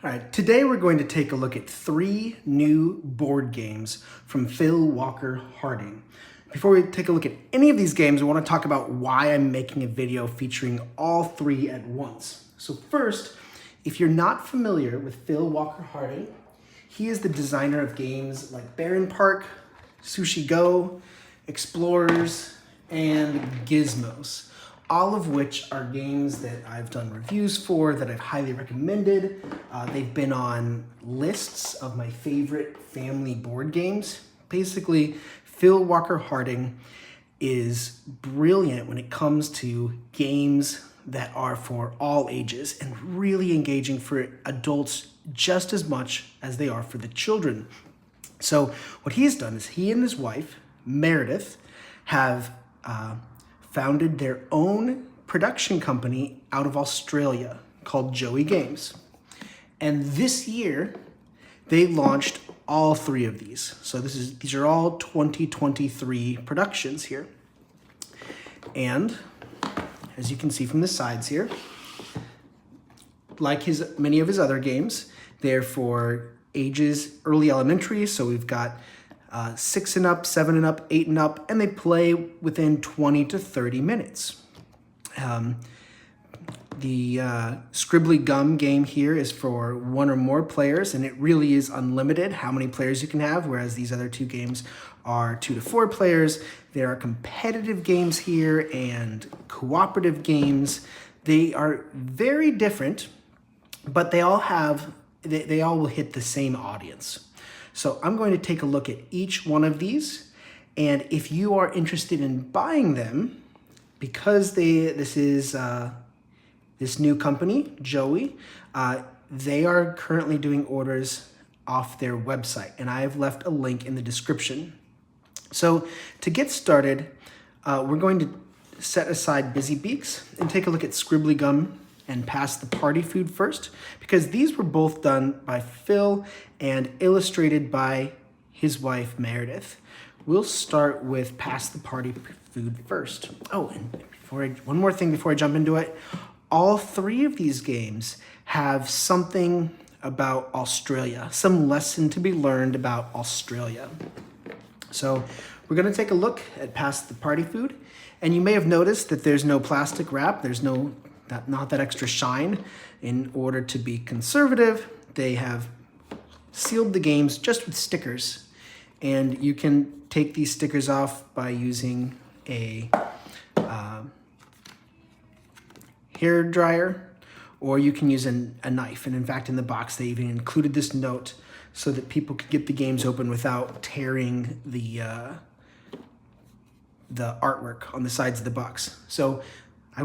All right, today we're going to take a look at 3 new board games from Phil Walker Harding. Before we take a look at any of these games, I want to talk about why I'm making a video featuring all 3 at once. So first, if you're not familiar with Phil Walker Harding, he is the designer of games like Barenpark, Sushi Go, Explorers, and Gizmos, all of which are games that I've done reviews for, that I've highly recommended. They've been on lists of my favorite family board games. Basically, Phil Walker Harding is brilliant when it comes to games that are for all ages and really engaging for adults just as much as they are for the children. So what he's done is he and his wife, Meredith, have founded their own production company out of Australia called Joey Games. And this year, they launched all 3 of these. So these are all 2023 productions here. And as you can see from the sides here, like many of his other games, they're for ages early elementary. So we've got 6 and up, 7 and up, 8 and up, and they play within 20 to 30 minutes. The Scribbly Gum game here is for 1 or more players, and it really is unlimited how many players you can have, whereas these other 2 games are 2 to 4 players. There are competitive games here and cooperative games. They are very different, but they all will hit the same audience. So I'm going to take a look at each one of these, and if you are interested in buying them, because this is this new company, Joey, they are currently doing orders off their website, and I have left a link in the description. So to get started, we're going to set aside Busy Beaks and take a look at Scribbly Gum and Pass the Party Food first, because these were both done by Phil and illustrated by his wife, Meredith. We'll start with Pass the Party Food first. Oh, and one more thing before I jump into it. All 3 of these games have something about Australia, some lesson to be learned about Australia. So we're going to take a look at Pass the Party Food, and you may have noticed that there's no plastic wrap. There's not that extra shine. In order to be conservative, they have sealed the games just with stickers, and you can take these stickers off by using a hair dryer, or you can use a knife. And in fact, in the box, they even included this note so that people could get the games open without tearing the artwork on the sides of the box. So I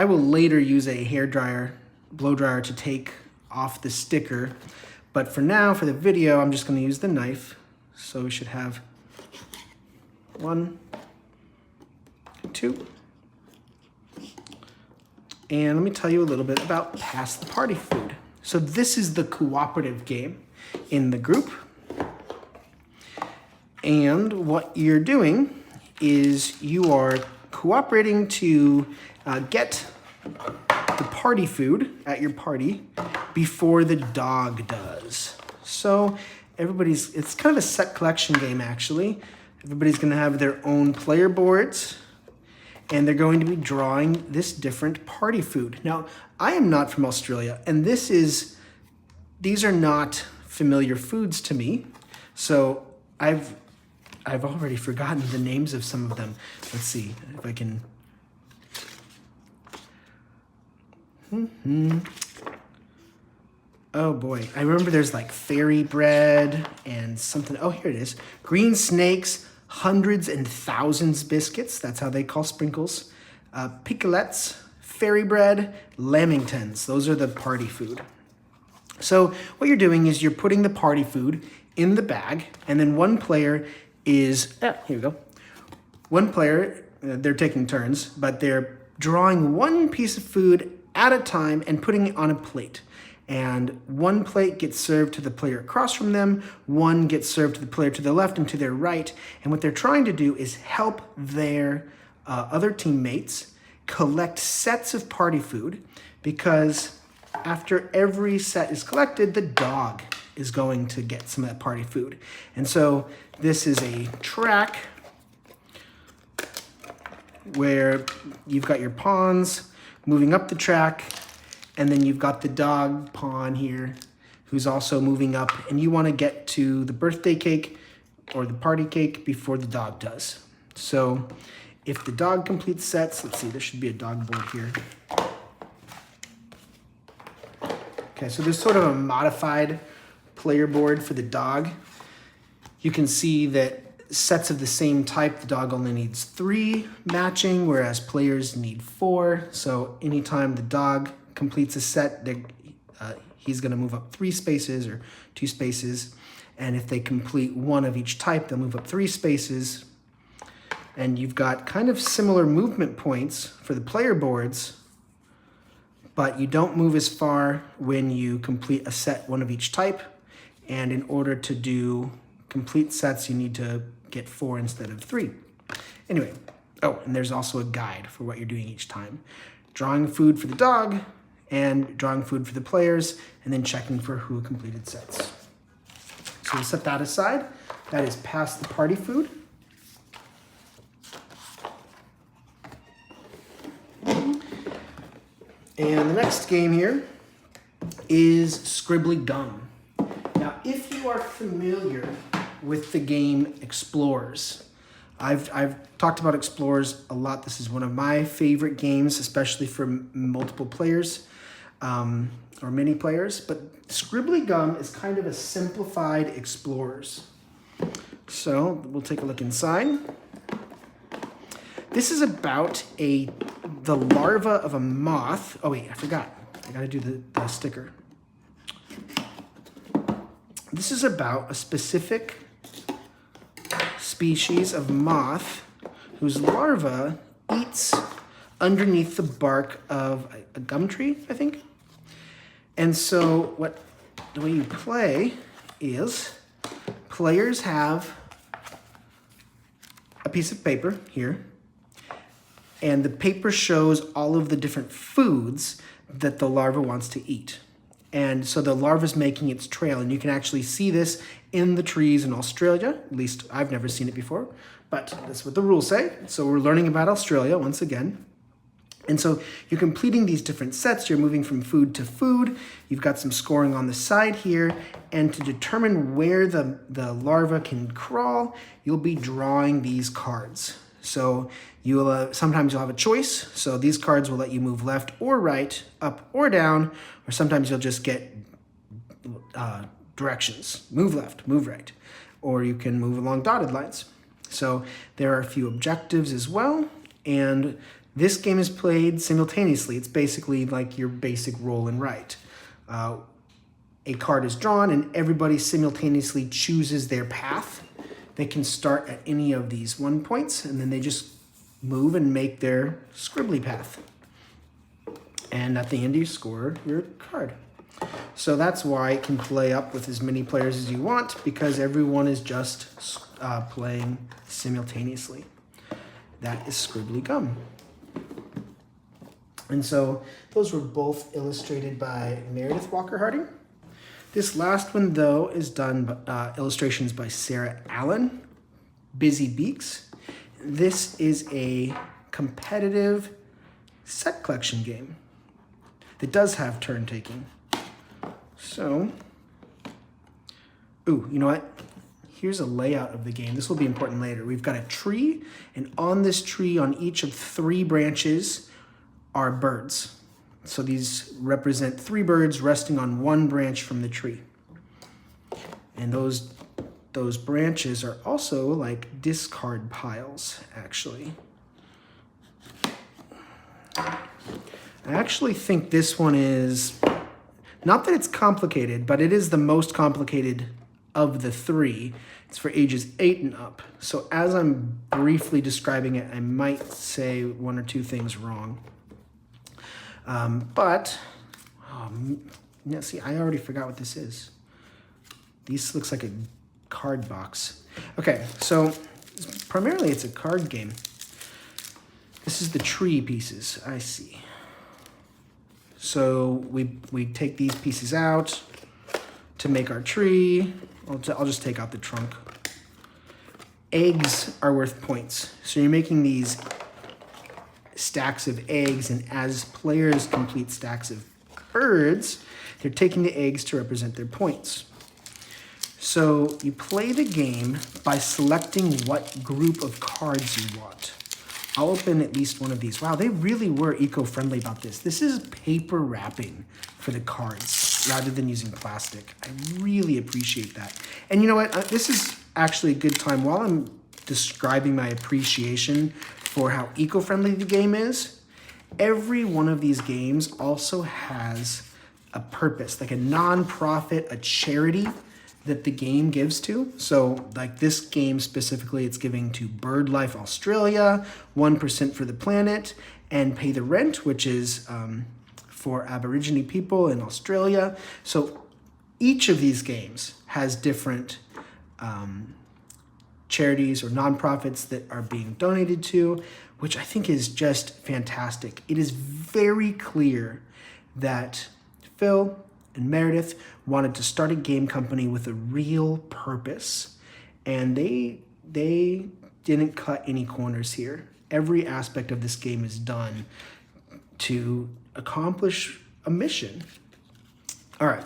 will later use a hair dryer, blow dryer, to take off the sticker. But for now, for the video, I'm just going to use the knife. So we should have 1, 2. And let me tell you a little bit about Pass the Party Food. So this is the cooperative game in the group. And what you're doing is you are cooperating to get the party food at your party before the dog does. So it's kind of a set collection game, actually. Everybody's going to have their own player boards, and they're going to be drawing this different party food. Now, I am not from Australia, and these are not familiar foods to me. So I've already forgotten the names of some of them. Let's see if I can. Oh boy, I remember there's like fairy bread and something. Oh, here it is. Green snakes, hundreds and thousands biscuits. That's how they call sprinkles. Picolettes, fairy bread, lamingtons. Those are the party food. So what you're doing is you're putting the party food in the bag, and then one player is, here we go. One player, they're taking turns, but they're drawing one piece of food at a time and putting it on a plate. And one plate gets served to the player across from them, one gets served to the player to the left and to their right. And what they're trying to do is help their other teammates collect sets of party food, because after every set is collected, the dog is going to get some of that party food. And so this is a track where you've got your pawns moving up the track, and then you've got the dog pawn here who's also moving up, and you want to get to the birthday cake or the party cake before the dog does. So if the dog completes sets, let's see, there should be a dog board here. Okay, so there's sort of a modified player board for the dog. You can see that sets of the same type, the dog only needs 3 matching, whereas players need 4. So anytime the dog completes a set, he's going to move up 3 spaces or 2 spaces. And if they complete 1 of each type, they'll move up 3 spaces. And you've got kind of similar movement points for the player boards, but you don't move as far when you complete a set 1 of each type. And in order to do complete sets, you need to get 4 instead of 3. Anyway, oh, and there's also a guide for what you're doing each time. Drawing food for the dog and drawing food for the players, and then checking for who completed sets. So we'll set that aside. That is past the party food. And the next game here is Scribbly Gum. Now, if you are familiar with the game Explorers, I've talked about Explorers a lot. This is one of my favorite games, especially for multiple players or many players. But Scribbly Gum is kind of a simplified Explorers. So we'll take a look inside. This is about the larva of a moth. Oh wait, I forgot. I gotta do the sticker. This is about a specific species of moth whose larva eats underneath the bark of a gum tree, I think. And so the way you play is players have a piece of paper here, and the paper shows all of the different foods that the larva wants to eat. And so the larva's making its trail, and you can actually see this in the trees in Australia. At least I've never seen it before, but that's what the rules say. So we're learning about Australia once again. And so you're completing these different sets. You're moving from food to food. You've got some scoring on the side here. And to determine where the larva can crawl, you'll be drawing these cards. So sometimes you'll have a choice. So these cards will let you move left or right, up or down, or sometimes you'll just get directions. Move left, move right. Or you can move along dotted lines. So there are a few objectives as well. And this game is played simultaneously. It's basically like your basic roll and write. A card is drawn and everybody simultaneously chooses their path. They can start at any of these 1 points, and then they just move and make their scribbly path. And at the end, you score your card. So that's why it can play up with as many players as you want, because everyone is just playing simultaneously. That is Scribbly Gum. And so those were both illustrated by Meredith Walker-Harding. This last one, though, is done illustrations by Sarah Allen, Busy Beaks. This is a competitive set collection game that does have turn taking. So, ooh, you know what? Here's a layout of the game. This will be important later. We've got a tree, and on this tree, on each of 3 branches, are birds. So these represent 3 birds resting on 1 branch from the tree. And those branches are also like discard piles, actually. I actually think this one is, not that it's complicated, but it is the most complicated of the 3. It's for ages 8 and up. So as I'm briefly describing it, I might say 1 or 2 things wrong. See, I already forgot what this is. This looks like a card box. Okay, so primarily it's a card game. This is the tree pieces, I see. So we take these pieces out to make our tree. I'll just take out the trunk. Eggs are worth points. So you're making these stacks of eggs, and as players complete stacks of birds, they're taking the eggs to represent their points. So you play the game by selecting what group of cards you want. I'll open at least one of these. Wow, they really were eco-friendly about this. This is paper wrapping for the cards rather than using plastic. I really appreciate that. And you know what? This is actually a good time while I'm describing my appreciation for how eco-friendly the game is. Every one of these games also has a purpose, like a nonprofit, a charity that the game gives to. So like this game specifically, it's giving to BirdLife Australia, 1% for the planet, and Pay the Rent, which is for Aborigine people in Australia. So each of these games has different charities or nonprofits that are being donated to, which I think is just fantastic. It is very clear that Phil and Meredith wanted to start a game company with a real purpose, and they didn't cut any corners here. Every aspect of this game is done to accomplish a mission. All right,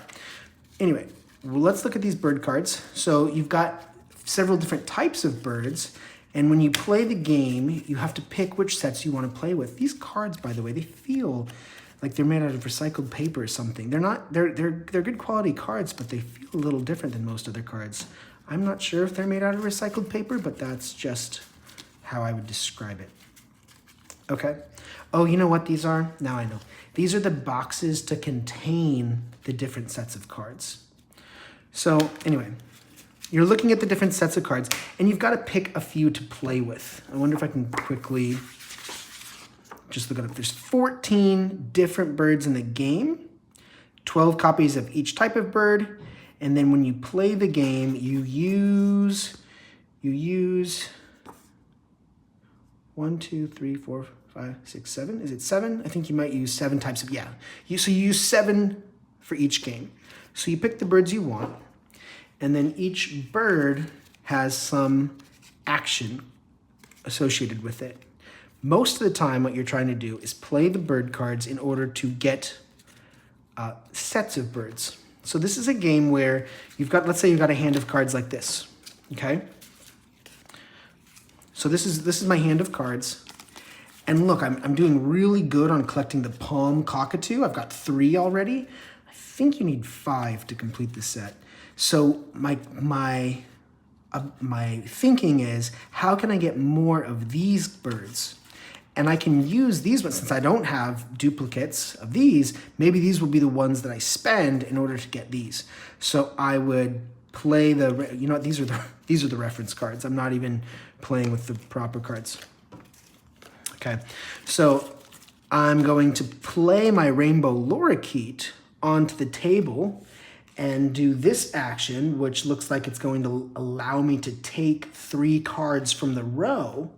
anyway, well, let's look at these bird cards. So you've got several different types of birds, and when you play the game, you have to pick which sets you want to play with. These cards, by the way, they feel like they're made out of recycled paper or something. They're good quality cards, but they feel a little different than most other cards. I'm not sure if they're made out of recycled paper, but that's just how I would describe it. Okay. Oh, you know what these are? Now I know. These are the boxes to contain the different sets of cards. So anyway, you're looking at the different sets of cards, and you've got to pick a few to play with. I wonder if I can quickly just look it up. There's 14 different birds in the game, 12 copies of each type of bird, and then when you play the game, you use 1, 2, 3, 4, 5, 6, 7. Is it 7? I think you might use 7 types of, So you use 7 for each game. So you pick the birds you want, and then each bird has some action associated with it. Most of the time, what you're trying to do is play the bird cards in order to get sets of birds. So this is a game where let's say you've got a hand of cards like this, okay? So this is my hand of cards. And look, I'm doing really good on collecting the palm cockatoo. I've got 3 already. I think you need 5 to complete the set. So my thinking is, how can I get more of these birds? And I can use these ones, since I don't have duplicates of these, maybe these will be the ones that I spend in order to get these. So I would play these are the reference cards. I'm not even playing with the proper cards. Okay, so I'm going to play my rainbow lorikeet onto the table and do this action, which looks like it's going to allow me to take 3 cards from the row.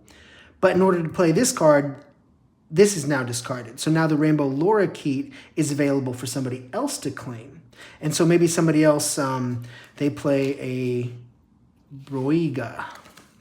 But in order to play this card, this is now discarded. So now the rainbow lorikeet is available for somebody else to claim. And so maybe somebody else, they play a broiga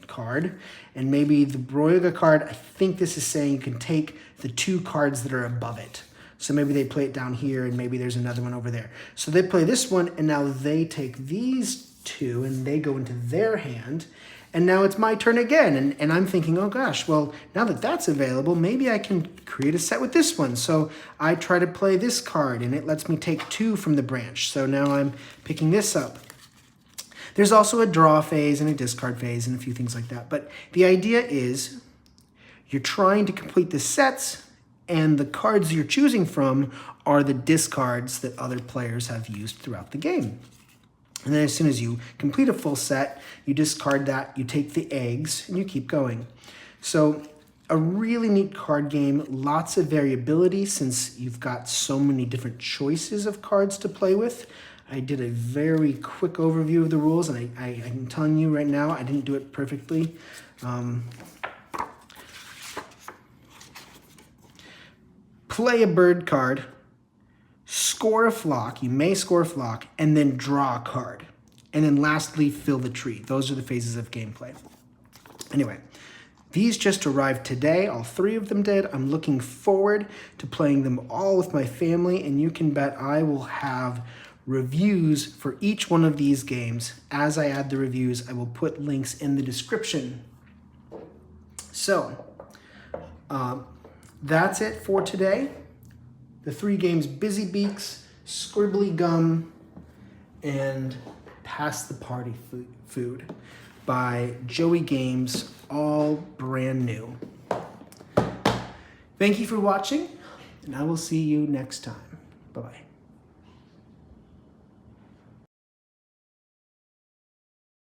card. And maybe the broiga card, I think this is saying you can take the 2 cards that are above it. So maybe they play it down here, and maybe there's another one over there. So they play this one, and now they take these 2, and they go into their hand. And now it's my turn again, and I'm thinking, oh gosh, well, now that that's available, maybe I can create a set with this one. So I try to play this card, and it lets me take 2 from the branch. So now I'm picking this up. There's also a draw phase and a discard phase and a few things like that. But the idea is you're trying to complete the sets, and the cards you're choosing from are the discards that other players have used throughout the game. And then as soon as you complete a full set, you discard that, you take the eggs, and you keep going. So a really neat card game, lots of variability since you've got so many different choices of cards to play with. I did a very quick overview of the rules, and I'm telling you right now, I didn't do it perfectly. Play a bird card, score a flock, you may score a flock, and then draw a card. And then lastly, fill the tree. Those are the phases of gameplay. Anyway, these just arrived today. All 3 of them did. I'm looking forward to playing them all with my family, and you can bet I will have reviews for each one of these games. As I add the reviews, I will put links in the description. So, that's it for today. The 3 games, Busy Beaks, Scribbly Gum, and Pass the Party Food by Joey Games, all brand new. Thank you for watching, and I will see you next time. Bye-bye.